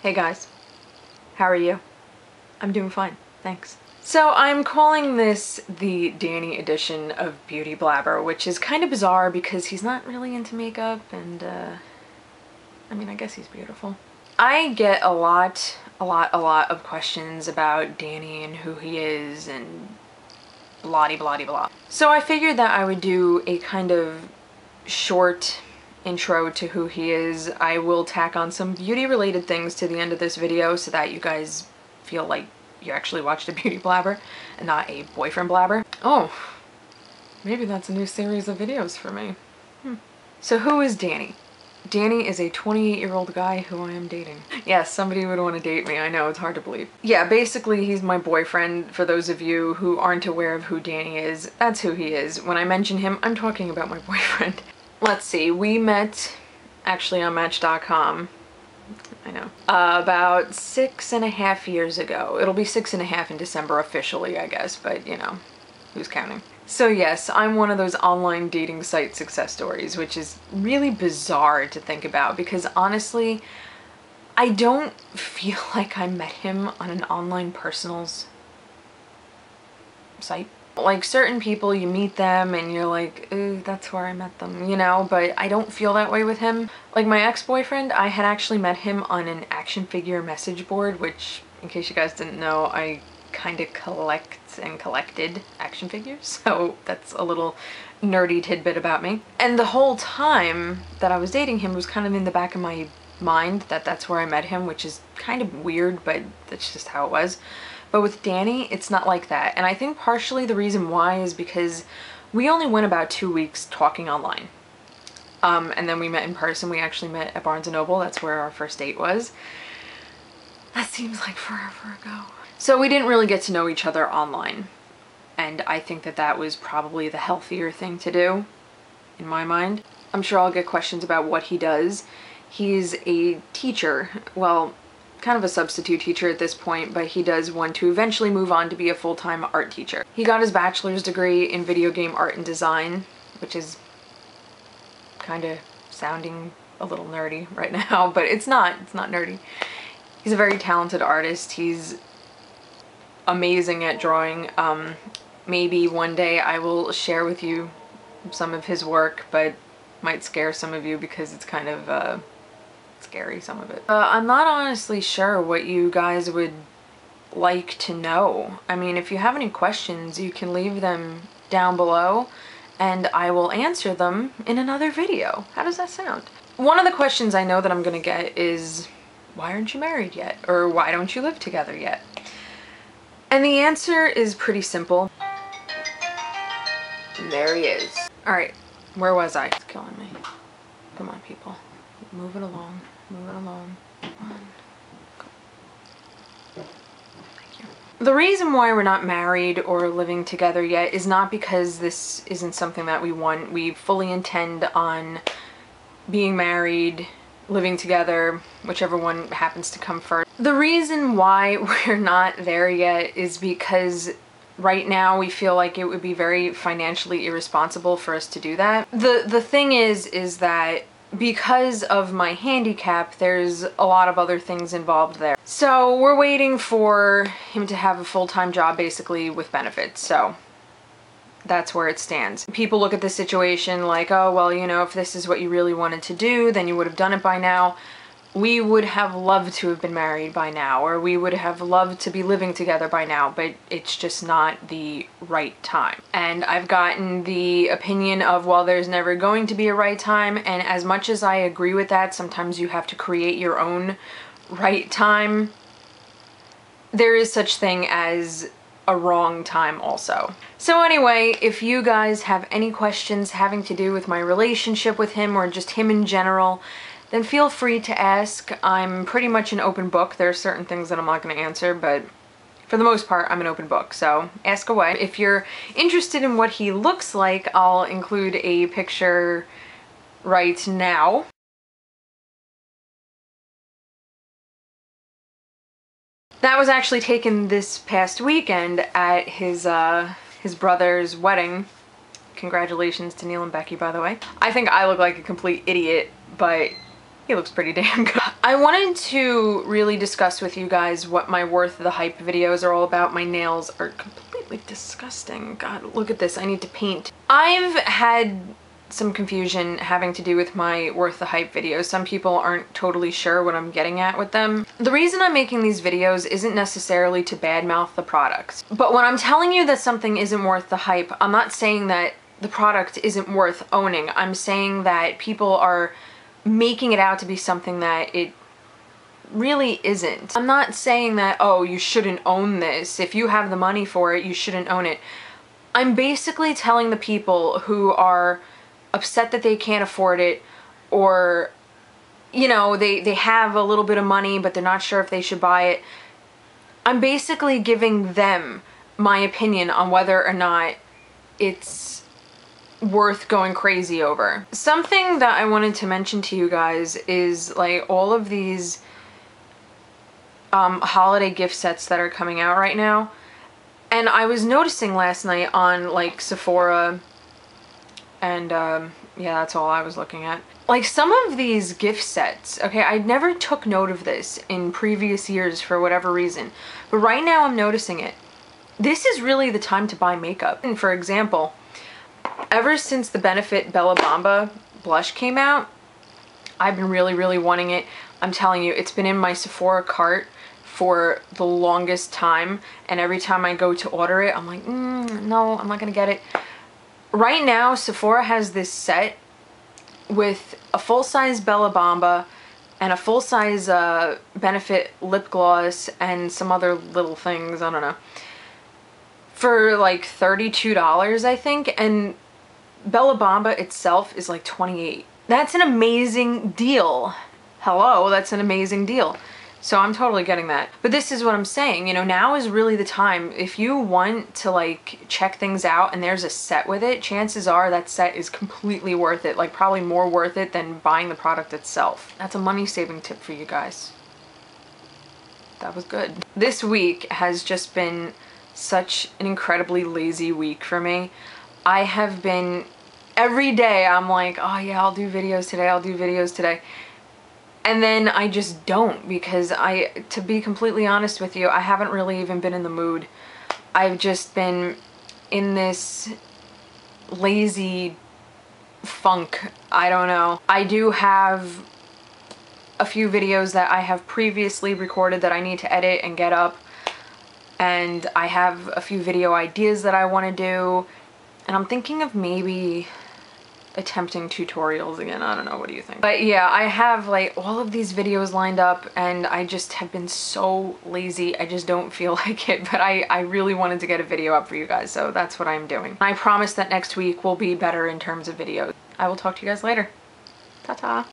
Hey guys, how are you? I'm doing fine, thanks. So I'm calling this the Danny edition of Beauty Blabber, which is kind of bizarre because he's not really into makeup and I mean, I guess he's beautiful. I get a lot of questions about Danny and who he is and blah-de-blah-de-blah. So I figured that I would do a kind of short intro to who he is. I will tack on some beauty related things to the end of this video so that you guys feel like you actually watched a beauty blabber and not a boyfriend blabber. Oh, maybe that's a new series of videos for me. So who is Danny? Danny is a 28-year-old guy who I am dating. Yes, somebody would want to date me. I know, it's hard to believe. Yeah, basically he's my boyfriend. For those of you who aren't aware of who Danny is, that's who he is. When I mention him, I'm talking about my boyfriend. Let's see, we met actually on Match.com, I know, about 6.5 years ago. It'll be 6.5 in December officially, I guess, but you know, who's counting? So yes, I'm one of those online dating site success stories, which is really bizarre to think about because honestly, I don't feel like I met him on an online personals site. Like certain people, you meet them and you're like, ooh, that's where I met them, you know, but I don't feel that way with him. Like my ex-boyfriend, I had actually met him on an action figure message board, which, in case you guys didn't know, I kind of collect and collected action figures, so that's a little nerdy tidbit about me. And the whole time that I was dating him was kind of in the back of my mind that that's where I met him, which is kind of weird, but that's just how it was. But with Danny, it's not like that. And I think partially the reason why is because we only went about 2 weeks talking online. And then we met in person. We actually met at Barnes & Noble. That's where our first date was. That seems like forever ago. So we didn't really get to know each other online. And I think that that was probably the healthier thing to do, in my mind. I'm sure I'll get questions about what he does. He's a teacher. Well, kind of a substitute teacher at this point, but he does want to eventually move on to be a full-time art teacher. He got his bachelor's degree in video game art and design, which is kind of sounding a little nerdy right now, but it's not nerdy. He's a very talented artist. He's amazing at drawing. Maybe one day I will share with you some of his work, but might scare some of you because it's kind of scary, some of it. I'm not honestly sure what you guys would like to know. I mean, if you have any questions, you can leave them down below and I will answer them in another video. How does that sound? One of the questions I know that I'm gonna get is, why aren't you married yet? Or why don't you live together yet? And the answer is pretty simple. And there he is. All right, where was I? It's killing me. Come on, people. Move it along. Move it along. Come on. Thank you. The reason why we're not married or living together yet is not because this isn't something that we want. We fully intend on being married, living together, whichever one happens to come first. The reason why we're not there yet is because right now we feel like it would be very financially irresponsible for us to do that. The thing is that because of my handicap, there's a lot of other things involved there. So we're waiting for him to have a full-time job basically with benefits. So that's where it stands. People look at this situation like, oh, well, you know, if this is what you really wanted to do, then you would have done it by now. We would have loved to have been married by now, or we would have loved to be living together by now, but it's just not the right time. And I've gotten the opinion of, well, there's never going to be a right time, and as much as I agree with that, sometimes you have to create your own right time. There is such thing as a wrong time also. So anyway, if you guys have any questions having to do with my relationship with him or just him in general, then feel free to ask. I'm pretty much an open book. There are certain things that I'm not going to answer, but for the most part, I'm an open book, so ask away. If you're interested in what he looks like, I'll include a picture right now. That was actually taken this past weekend at his brother's wedding. Congratulations to Neil and Becky, by the way. I think I look like a complete idiot, but he looks pretty damn good. I wanted to really discuss with you guys what my Worth the Hype videos are all about. My nails are completely disgusting. God, look at this. I need to paint. I've had some confusion having to do with my Worth the Hype videos. Some people aren't totally sure what I'm getting at with them. The reason I'm making these videos isn't necessarily to badmouth the products. But when I'm telling you that something isn't worth the hype, I'm not saying that the product isn't worth owning. I'm saying that people are making it out to be something that it really isn't. I'm not saying that, oh, you shouldn't own this. If you have the money for it, you shouldn't own it. I'm basically telling the people who are upset that they can't afford it, or, you know, they have a little bit of money but they're not sure if they should buy it. I'm basically giving them my opinion on whether or not it's worth going crazy over. Something that I wanted to mention to you guys is like all of these holiday gift sets that are coming out right now. And I was noticing last night on like Sephora and yeah, that's all I was looking at. Like some of these gift sets, okay, I never took note of this in previous years for whatever reason, but right now I'm noticing it. This is really the time to buy makeup. And for example, ever since the Benefit Bella Bamba blush came out, I've been really wanting it. I'm telling you, it's been in my Sephora cart for the longest time, and every time I go to order it, I'm like, no, I'm not gonna get it. Right now, Sephora has this set with a full-size Bella Bamba and a full-size Benefit lip gloss and some other little things, I don't know, for like $32, I think, and Bella Bamba itself is like $28. That's an amazing deal. Hello, that's an amazing deal. So I'm totally getting that. But this is what I'm saying, you know, now is really the time. If you want to like check things out and there's a set with it, chances are that set is completely worth it, like probably more worth it than buying the product itself. That's a money-saving tip for you guys. That was good. This week has just been such an incredibly lazy week for me. I have been, every day I'm like, oh yeah, I'll do videos today, I'll do videos today. And then I just don't, because to be completely honest with you, I haven't really even been in the mood. I've just been in this lazy funk. I don't know. I do have a few videos that I have previously recorded that I need to edit and get up. And I have a few video ideas that I want to do. And I'm thinking of maybe attempting tutorials again. I don't know, what do you think? But yeah, I have like all of these videos lined up and I just have been so lazy. I just don't feel like it, but I really wanted to get a video up for you guys, so that's what I'm doing. I promise that next week will be better in terms of videos. I will talk to you guys later. Ta-ta.